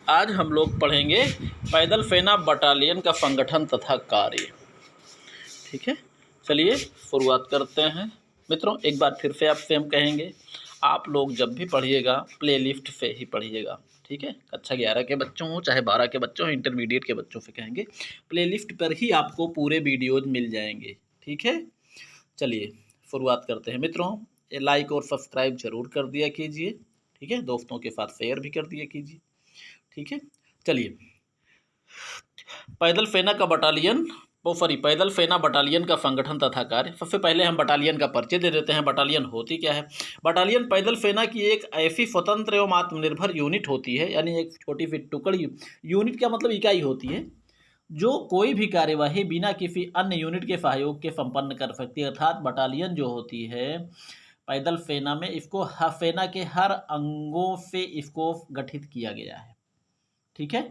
आज हम लोग पढ़ेंगे पैदल सेना बटालियन का संगठन तथा कार्य। ठीक है, चलिए शुरुआत करते हैं। मित्रों, एक बार फिर से आपसे हम कहेंगे, आप लोग जब भी पढ़िएगा प्लेलिस्ट से ही पढ़िएगा। ठीक है, कक्षा 11 के बच्चों हो चाहे 12 के बच्चों हो, इंटरमीडिएट के बच्चों से कहेंगे प्लेलिस्ट पर ही आपको पूरे वीडियोज मिल जाएंगे। ठीक है, चलिए शुरुआत करते हैं। मित्रों, ये लाइक और सब्सक्राइब जरूर कर दिया कीजिए। ठीक है, दोस्तों के साथ शेयर भी कर दिया कीजिए। ठीक है, चलिए पैदल सेना बटालियन का संगठन तथा कार्य। सबसे पहले हम बटालियन का परिचय दे देते हैं। बटालियन होती क्या है? बटालियन पैदल सेना की एक ऐसी स्वतंत्र एवं आत्मनिर्भर यूनिट होती है, यानी एक छोटी सी टुकड़ी। यूनिट का मतलब इकाई होती है, जो कोई भी कार्यवाही बिना किसी अन्य यूनिट के सहयोग के संपन्न कर सकती है। अर्थात बटालियन जो होती है पैदल सेना में, इसको सेना के हर अंगों से इसको गठित किया गया है। ठीक है,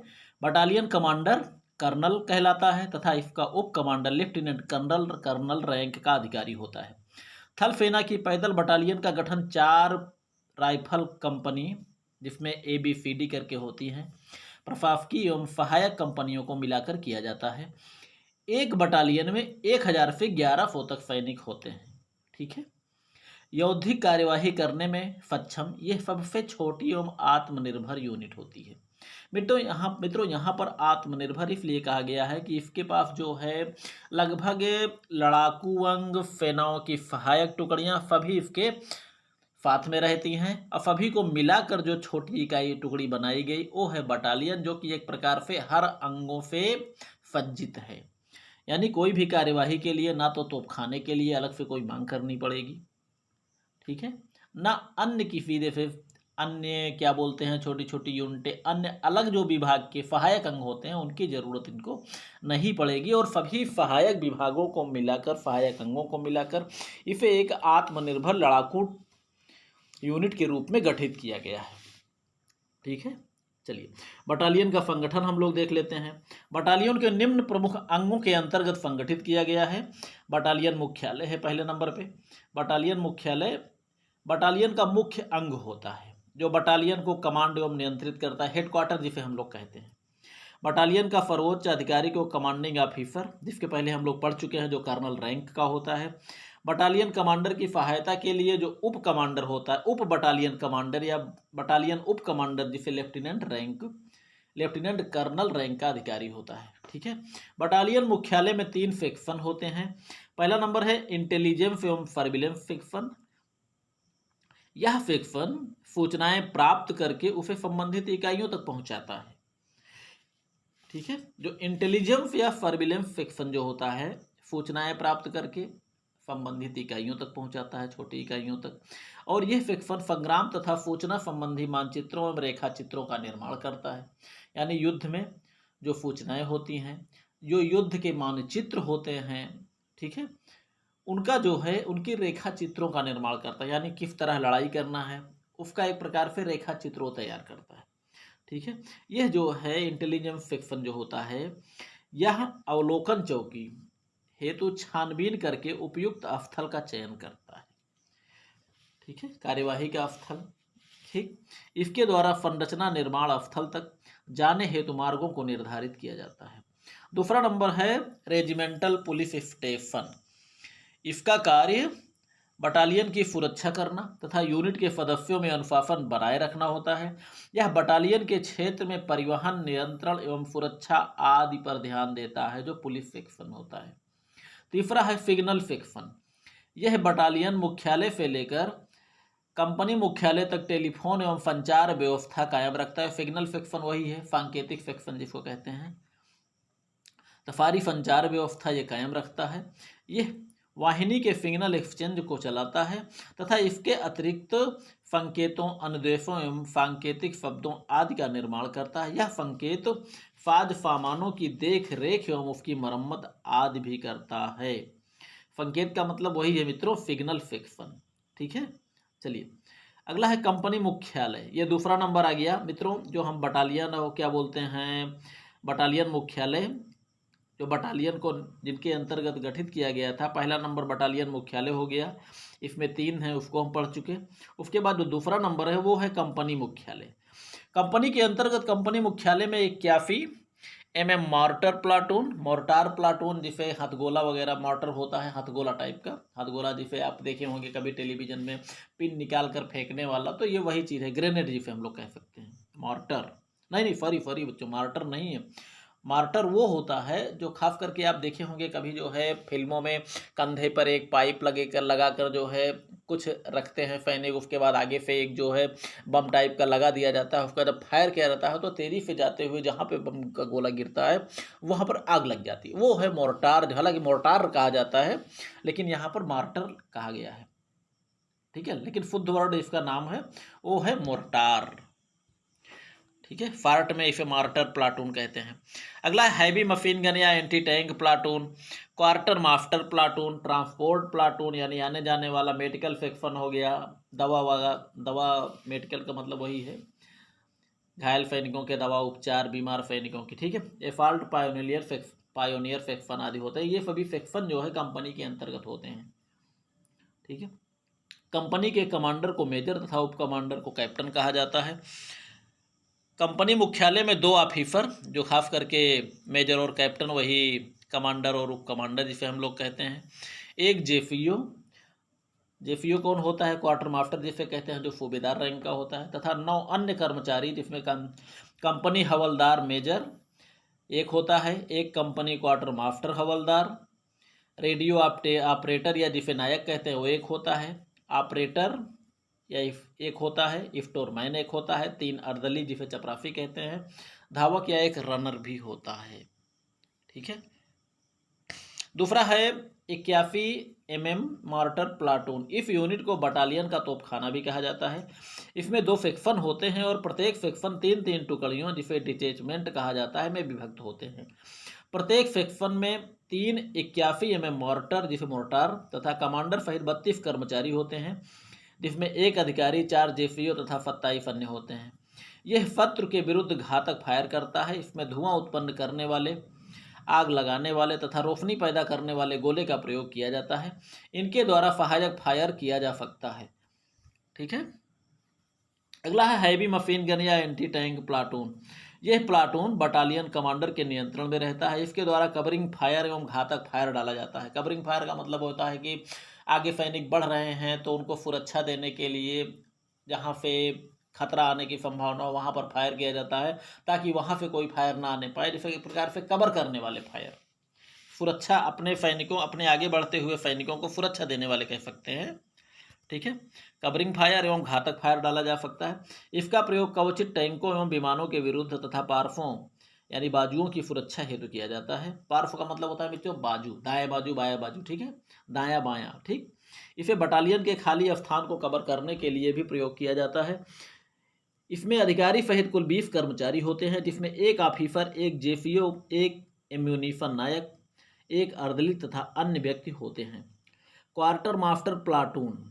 बटालियन कमांडर कर्नल कहलाता है तथा इसका उप commander lieutenant colonel colonel rank का अधिकारी होता है। थल सेना की पैदल बटालियन का गठन 4 राइफल कंपनी, जिसमें ABCD करके होती हैं, प्रशासकीय एवं सहायक कंपनियों को मिलाकर किया जाता है। एक बटालियन में 1000 से 1100 तक सैनिक होते हैं। ठीक है, यौद्धिक कार्यवाही करने में सक्षम यह सबसे छोटी एवं आत्मनिर्भर यूनिट होती है। मित्रों यहाँ पर आत्मनिर्भर इसलिए कहा गया है कि इसके पास जो है लगभग लड़ाकू अंग, सेनाओं की सहायक टुकड़ियाँ सभी इसके साथ में रहती हैं, और सभी को मिलाकर जो छोटी इकाई टुकड़ी बनाई गई वो है बटालियन, जो कि एक प्रकार से हर अंगों से सज्जित है। यानी कोई भी कार्यवाही के लिए ना तो तोपखाने के लिए अलग से कोई मांग करनी पड़ेगी, ठीक है, ना अन्य किसी जैसे अन्य क्या बोलते हैं छोटी छोटी यूनिटें, अन्य अलग जो विभाग के सहायक अंग होते हैं उनकी ज़रूरत इनको नहीं पड़ेगी। और सभी सहायक विभागों को मिलाकर, सहायक अंगों को मिलाकर इसे एक आत्मनिर्भर लड़ाकू यूनिट के रूप में गठित किया गया है। ठीक है, चलिए बटालियन का संगठन हम लोग देख लेते हैं। बटालियन के निम्न प्रमुख अंगों के अंतर्गत संगठित किया गया है। बटालियन मुख्यालय है पहले नंबर पे। बटालियन मुख्यालय बटालियन का मुख्य अंग होता है, जो बटालियन को कमांड एवं नियंत्रित करता है, हेडक्वार्टर जिसे हम लोग कहते हैं। बटालियन का सर्वोच्च अधिकारी को कमांडिंग ऑफिसर, जिसके पहले हम लोग पढ़ चुके हैं, जो कर्नल रैंक का होता है। बटालियन कमांडर की सहायता के लिए जो उप कमांडर होता है, उप बटालियन कमांडर या बटालियन उप कमांडर, जिसे लेफ्टिनेंट कर्नल रैंक का अधिकारी होता है। ठीक है, बटालियन मुख्यालय में 3 सेक्शन होते हैं। पहला नंबर है इंटेलिजेंस एवं सर्विलेंस सेक्शन। यह सेक्शन सूचनाएं प्राप्त करके उसे संबंधित इकाइयों तक पहुंचाता है। ठीक है, जो इंटेलिजेंस या सर्विलेंस सेक्शन जो होता है, सूचनाएं प्राप्त करके संबंधित इकाइयों तक पहुंचाता है, छोटी इकाइयों तक। और यह सेक्शन संग्राम तथा सूचना संबंधी मानचित्रों एवं रेखा चित्रों का निर्माण करता है। यानी युद्ध में जो सूचनाएं होती हैं, जो युद्ध के मानचित्र होते हैं, ठीक है, उनका जो है उनकी रेखा चित्रों का निर्माण करता है। यानी किस तरह लड़ाई करना है उसका एक प्रकार से रेखा चित्रों तैयार करता है। ठीक है, यह जो है इंटेलिजेंस सेक्शन जो होता है, यह अवलोकन चौकी हेतु छानबीन करके उपयुक्त स्थल का चयन करता है। ठीक है, कार्यवाही का स्थल। ठीक, इसके द्वारा संरचना निर्माण स्थल तक जाने हेतु मार्गों को निर्धारित किया जाता है। दूसरा नंबर है रेजिमेंटल पुलिस स्टेशन। इसका कार्य बटालियन की सुरक्षा करना तथा यूनिट के सदस्यों में अनुशासन बनाए रखना होता है। यह बटालियन के क्षेत्र में परिवहन, नियंत्रण एवं सुरक्षा आदि पर ध्यान देता है, जो पुलिस सेक्शन होता है। तीसरा है सिग्नल सेक्शन। यह बटालियन मुख्यालय से लेकर कंपनी मुख्यालय तक टेलीफोन एवं संचार व्यवस्था कायम रखता है। सिग्नल सेक्शन वही है, सांकेतिक सेक्शन जिसको कहते हैं। तो सारी संचार व्यवस्था ये कायम रखता है। यह वाहिनी के सिग्नल एक्सचेंज को चलाता है तथा इसके अतिरिक्त संकेतों, अनुदेशों एवं सांकेतिक शब्दों आदि का निर्माण करता है। यह संकेत साज सामानों की देख रेख एवं उसकी मरम्मत आदि भी करता है। संकेत का मतलब वही है मित्रों, सिग्नल सेक्शन। ठीक है, चलिए अगला है कंपनी मुख्यालय। ये दूसरा नंबर आ गया मित्रों। जो हम बटालियन क्या बोलते हैं, बटालियन मुख्यालय, जो बटालियन को जिनके अंतर्गत गठित किया गया था। पहला नंबर बटालियन मुख्यालय हो गया, इसमें 3 हैं, उसको हम पढ़ चुके। उसके बाद जो दूसरा नंबर है वो है कंपनी मुख्यालय। कंपनी के अंतर्गत कंपनी मुख्यालय में 81 मोर्टार प्लाटून जिसे हथगोला वगैरह मोर्टर होता है, हथगोला टाइप का, हथगोला जिसे आप देखे होंगे कभी टेलीविजन में, पिन निकाल कर फेंकने वाला, तो ये वही चीज़ है, ग्रेनेड जिसे हम लोग कह सकते हैं। मोर्टर नहीं, सॉरी बच्चों, मार्टर नहीं है। मार्टर वो होता है जो खास करके आप देखे होंगे कभी, जो है फिल्मों में कंधे पर एक पाइप लगा कर जो है कुछ रखते हैं सैनिक, उसके बाद आगे से एक जो है बम टाइप का लगा दिया जाता है, उसका जब फायर किया जाता है तो तेजी से जाते हुए जहाँ पे बम का गोला गिरता है वहाँ पर आग लग जाती है, वो है मोर्टार। हालांकि मोर्टार कहा जाता है लेकिन यहाँ पर मार्टर कहा गया है, ठीक है, लेकिन शुद्ध वर्ड इसका नाम है वो है मोर्टार, ठीक है। फार्ट में इसे मार्टर प्लाटून कहते हैं। अगला हैवी मशीन गन या anti tank platoon, quarter master platoon, transport platoon यानी आने जाने वाला, मेडिकल सेक्शन हो गया, दवा मेडिकल का मतलब वही है, घायल सैनिकों के दवा उपचार, बीमार सैनिकों की, ठीक है। एफाल्ट पायोनियर सेक्शन आदि होते हैं, ये सभी सेक्शन जो है कंपनी के अंतर्गत होते हैं, ठीक है। कंपनी के कमांडर को मेजर तथा उप कमांडर को कैप्टन कहा जाता है। कंपनी मुख्यालय में 2 ऑफिसर जो खास करके मेजर और कैप्टन, वही कमांडर और उप कमांडर जिसे हम लोग कहते हैं। एक जेफीओ कौन होता है, क्वार्टर मास्टर जिसे कहते हैं, जो सूबेदार रैंक का होता है, तथा 9 अन्य कर्मचारी जिसमें कंपनी हवलदार मेजर एक होता है, एक कंपनी क्वार्टर मास्टर हवलदार, रेडियो ऑपरेटर या जिसे नायक कहते हैं वो एक होता है, ऑपरेटर या एक होता है, स्टोरमैन एक होता है, 3 अर्दली जिसे चपरासी कहते हैं, धावक या एक रनर भी होता है, ठीक है। दूसरा है 81 मार्टर प्लाटून। इस यूनिट को बटालियन का तोपखाना भी कहा जाता है। इसमें 2 सेक्शन होते हैं और प्रत्येक सेक्शन 3-3 टुकड़ियों जिसे डिटेचमेंट कहा जाता है में विभक्त होते हैं। प्रत्येक सेक्शन में 3 81 मोर्टार जिसे मोर्टार तथा कमांडर सहित 32 कर्मचारी होते हैं, जिसमें 1 अधिकारी, 4 जेसीओ तथा 27 अन्य होते हैं। यह शत्रु के विरुद्ध घातक फायर करता है। इसमें धुआं उत्पन्न करने वाले, आग लगाने वाले तथा रोशनी पैदा करने वाले गोले का प्रयोग किया जाता है। इनके द्वारा सहायक फायर किया जा सकता है, ठीक है। अगला है हैवी मशीन गन या एंटी टैंक प्लाटून। यह प्लाटून बटालियन कमांडर के नियंत्रण में रहता है। इसके द्वारा कवरिंग फायर एवं घातक फायर डाला जाता है। कवरिंग फायर का मतलब होता है कि आगे सैनिक बढ़ रहे हैं तो उनको सुरक्षा देने के लिए जहाँ से खतरा आने की संभावना हो वहाँ पर फायर किया जाता है, ताकि वहाँ से कोई फायर ना आने पाए। जिस प्रकार से कवर करने वाले फायर, सुरक्षा अपने सैनिकों, अपने आगे बढ़ते हुए सैनिकों को सुरक्षा देने वाले कह सकते हैं, ठीक है। कवरिंग फायर एवं घातक फायर डाला जा सकता है। इसका प्रयोग कवचित टैंकों एवं विमानों के विरुद्ध तथा पार्श्वों यानी बाजुओं की सुरक्षा हेतु किया जाता है। पार्श्व का मतलब होता है मित्रों बाजू, दाएं बाजू, बायां बाजू, ठीक है, दायां बायां, ठीक। इसे बटालियन के खाली स्थान को कवर करने के लिए भी प्रयोग किया जाता है। इसमें अधिकारी सहित कुल 20 कर्मचारी होते हैं, जिसमें 1 ऑफिसर, 1 जेसीओ, 1 एम्यूनिशन नायक, 1 अर्दली तथा अन्य व्यक्ति होते हैं। क्वार्टर मास्टर प्लाटून,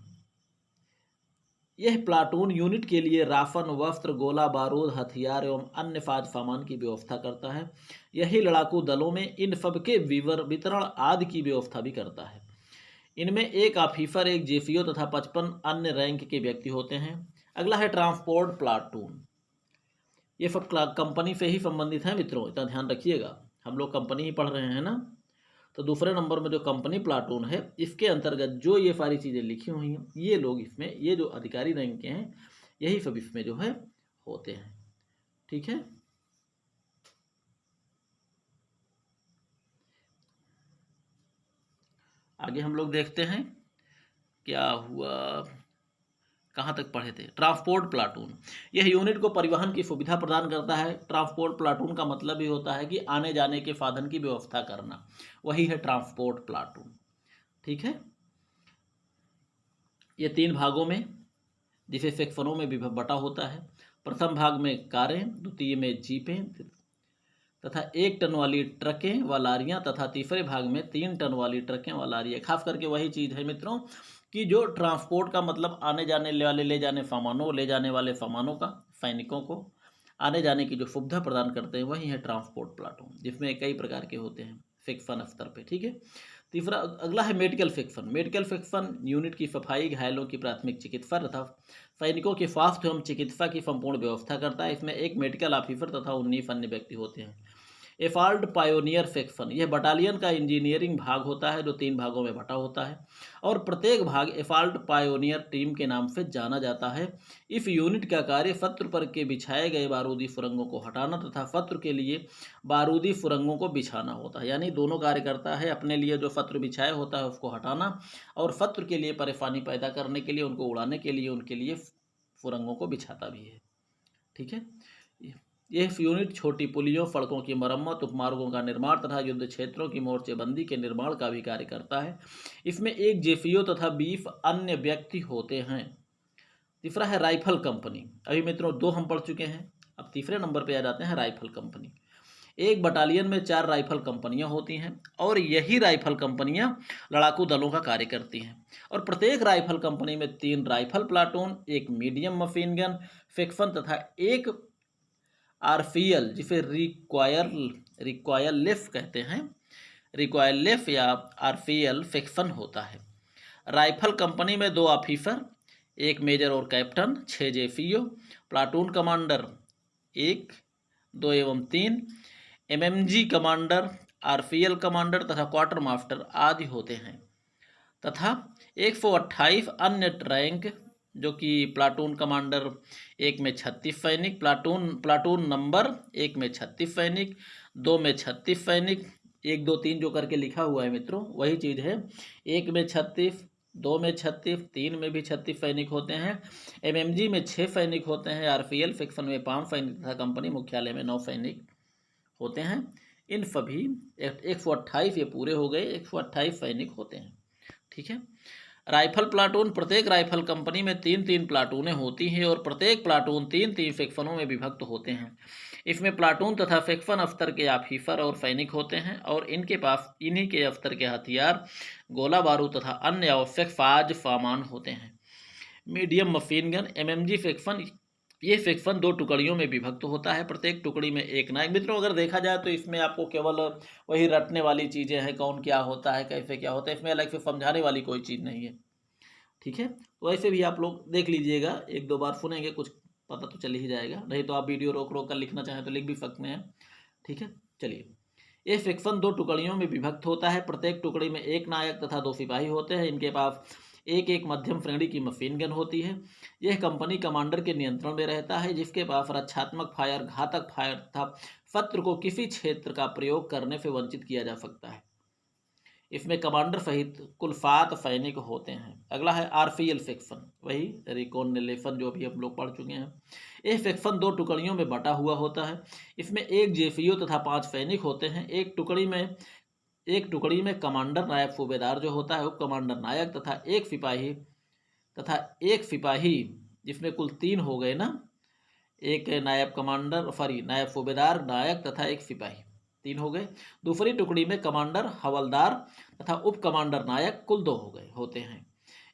यह प्लाटून यूनिट के लिए राशन, वस्त्र, गोला बारूद, हथियार एवं अन्य साज सामान की व्यवस्था करता है। यही लड़ाकू दलों में इन सबके वितरण आदि की व्यवस्था भी करता है। इनमें 1 ऑफिसर, 1 जेसीओ तथा 55 अन्य रैंक के व्यक्ति होते हैं। अगला है ट्रांसपोर्ट प्लाटून। ये सब कंपनी से ही संबंधित है मित्रों, इतना ध्यान रखिएगा, हम लोग कंपनी ही पढ़ रहे हैं ना। तो दूसरे नंबर में जो कंपनी प्लाटून है, इसके अंतर्गत जो ये सारी चीज़ें लिखी हुई हैं, ये लोग इसमें, ये जो अधिकारी रैंक के हैं, यही सब इसमें जो है होते हैं, ठीक है। आगे हम लोग देखते हैं क्या हुआ, कहाँ तक पढ़े थे। ट्रांसपोर्ट प्लाटून, यह यूनिट को परिवहन की सुविधा प्रदान करता है। ट्रांसपोर्ट प्लाटून का मतलब भी होता है कि आने जाने के साधन की व्यवस्था करना, वही है ट्रांसपोर्ट प्लाटून, ठीक है। ये 3 भागों में, जिसे सेक्शनों में भी बटा होता है। प्रथम भाग में कारें, द्वितीय में जीपें तथा 1 टन वाली ट्रकें व लारियाँ, तथा तीसरे भाग में 3 टन वाली ट्रकें व लारियाँ। खास करके वही चीज़ है मित्रों कि जो ट्रांसपोर्ट का मतलब आने जाने वाले, ले जाने वाले सामानों का, सैनिकों को आने जाने की जो सुविधा प्रदान करते हैं, वही है ट्रांसपोर्ट प्लाटून, जिसमें कई प्रकार के होते हैं सेक्शन स्तर पे, ठीक है। तीसरा अगला है medical section. Medical section unit की सफाई, घायलों की प्राथमिक चिकित्सा तथा सैनिकों के स्वास्थ्य एवं चिकित्सा की संपूर्ण व्यवस्था करता है। इसमें एक मेडिकल ऑफिसर तथा 19 अन्य व्यक्ति होते हैं। एफाल्ट पायोनियर सेक्शन, यह बटालियन का इंजीनियरिंग भाग होता है जो 3 भागों में बटा होता है और प्रत्येक भाग एफाल्ट पायोनियर टीम के नाम से जाना जाता है। इस यूनिट का कार्य शत्रु पर के बिछाए गए बारूदी सुरंगों को हटाना तथा शत्रु के लिए बारूदी सुरंगों को बिछाना होता है। यानी दोनों कार्य करता है, अपने लिए जो शत्रु बिछाए होता है उसको हटाना और शत्रु के लिए परेशानी पैदा करने के लिए, उनको उड़ाने के लिए, उनके लिए सुरंगों को बिछाता भी है। ठीक है, यह यूनिट छोटी पुलियों, सड़कों की मरम्मत, उपमार्गों का निर्माण तथा युद्ध क्षेत्रों की मोर्चेबंदी के निर्माण का भी कार्य करता है। इसमें एक जेपीओ तथा 20 अन्य व्यक्ति होते हैं। तीसरा है राइफल कंपनी। अभी मित्रों 2 हम पढ़ चुके हैं, अब तीसरे नंबर पे आ जाते हैं राइफल कंपनी। एक बटालियन में 4 राइफल कंपनियां होती हैं और यही राइफल कंपनियां लड़ाकू दलों का कार्य करती हैं और प्रत्येक राइफल कंपनी में 3 राइफल प्लाटून, एक मीडियम मशीन गन सेक्शन तथा एक आरपीएल जिसे रिक्वायरलेस कहते हैं, रिक्वायरलेस या आरपीएल सेक्शन होता है। राइफल कंपनी में 2 ऑफिसर, एक मेजर और कैप्टन, 6 जेपीओ, प्लाटून कमांडर 1, 2 एवं 3, एमएमजी कमांडर, आरपीएल कमांडर तथा क्वार्टर मास्टर आदि होते हैं तथा 128 अन्य रैंक जो कि प्लाटून कमांडर 1 में 36 सैनिक, प्लाटून नंबर 1 में 36 सैनिक, 2 में 36 सैनिक, 1 2 3 जो करके लिखा हुआ है मित्रों वही चीज़ है। 1 में 36, 2 में 36, 3 में भी 36 सैनिक होते हैं। एमएमजी में 6 सैनिक होते हैं, आरपीएल सेक्शन में 5 सैनिक तथा कंपनी मुख्यालय में 9 सैनिक होते हैं। इन सभी 128 ये पूरे हो गए, 128 सैनिक होते हैं। ठीक है, राइफल प्लाटून, प्रत्येक राइफल कंपनी में 3-3 प्लाटूनें होती हैं और प्रत्येक प्लाटून 3-3 सेक्शनों में विभक्त होते हैं। इसमें प्लाटून तथा सेक्शन स्तर के ऑफिसर और सैनिक होते हैं और इनके पास इन्हीं के स्तर के हथियार, गोला बारूद तथा अन्य आवश्यक साज सामान होते हैं। Medium machine gun, MMG section, ये सेक्शन 2 टुकड़ियों में विभक्त होता है, प्रत्येक टुकड़ी में एक नायक। मित्रों अगर देखा जाए तो इसमें आपको केवल वही रटने वाली चीज़ें हैं, कौन क्या होता है, कैसे क्या होता है, इसमें अलग से समझाने वाली कोई चीज़ नहीं है। ठीक है, तो ऐसे भी आप लोग देख लीजिएगा, 1-2 बार सुनेंगे कुछ पता तो चल ही जाएगा, नहीं तो आप वीडियो रोक रोक कर लिखना चाहें तो लिख भी सकते हैं। ठीक है, चलिए, ये सेक्शन 2 टुकड़ियों में विभक्त होता है, प्रत्येक टुकड़ी में एक नायक तथा 2 सिपाही होते हैं। इनके पास एक मध्यम श्रेणी की मशीन गन होती है। यह कंपनी कमांडर के नियंत्रण में रहता है जिसके पास रक्षात्मक फायर, घातक फायर तथा शत्रु को किसी क्षेत्र का प्रयोग करने से वंचित किया जा सकता है। इसमें कमांडर सहित कुल 7 सैनिक होते हैं। अगला है आरपीएल सेक्शन, वही रिकॉन्नेलेशन जो अभी हम लोग पढ़ चुके हैं। यह सेक्शन 2 टुकड़ियों में बटा हुआ होता है। इसमें एक जेपीओ तथा 5 सैनिक होते हैं। एक टुकड़ी में कमांडर, नायब सूबेदार जो होता है, उप कमांडर, नायक तथा एक सिपाही जिसमें कुल 3 हो गए ना, एक नायब सूबेदार, नायक तथा एक सिपाही, 3 हो गए। दूसरी टुकड़ी में कमांडर, हवलदार तथा उप कमांडर, नायक, कुल 2 हो गए होते हैं।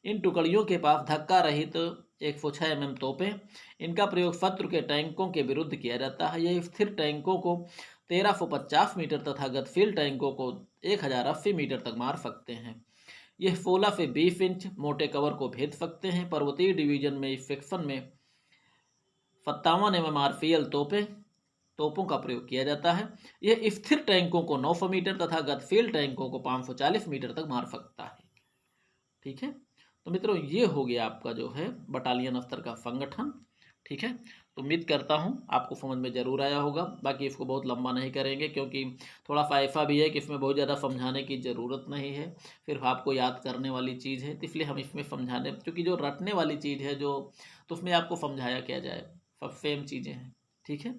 इन टुकड़ियों के पास धक्का रहित 106 mm तोपें, इनका प्रयोग शत्रु के टैंकों के विरुद्ध किया जाता है। यह स्थिर टैंकों को 1350 मीटर तथा गतिशील टैंकों को 1080 मीटर तक मार सकते हैं। यह 16 से 20 इंच मोटे कवर को भेद सकते हैं। पर्वतीय डिवीजन में इस सेक्शन में 57 mm आरपीएल तोपों का प्रयोग किया जाता है। यह स्थिर टैंकों को 900 मीटर तथा गतिशील टैंकों को 540 मीटर तक मार सकता है। ठीक है, तो मित्रों ये हो गया आपका जो है बटालियन स्तर का संगठन। ठीक है, तो उम्मीद करता हूँ आपको समझ में ज़रूर आया होगा। बाकी इसको बहुत लंबा नहीं करेंगे क्योंकि थोड़ा सा ऐसा भी है कि इसमें बहुत ज़्यादा समझाने की ज़रूरत नहीं है, सिर्फ आपको याद करने वाली चीज़ है, तो इसलिए हम इसमें समझाने, क्योंकि जो रटने वाली चीज़ है जो, तो उसमें आपको समझाया क्या जाए, सब सेम चीज़ें हैं। ठीक है,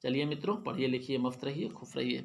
चलिए मित्रों, पढ़िए लिखिए, मस्त रहिए, खुश रहिए।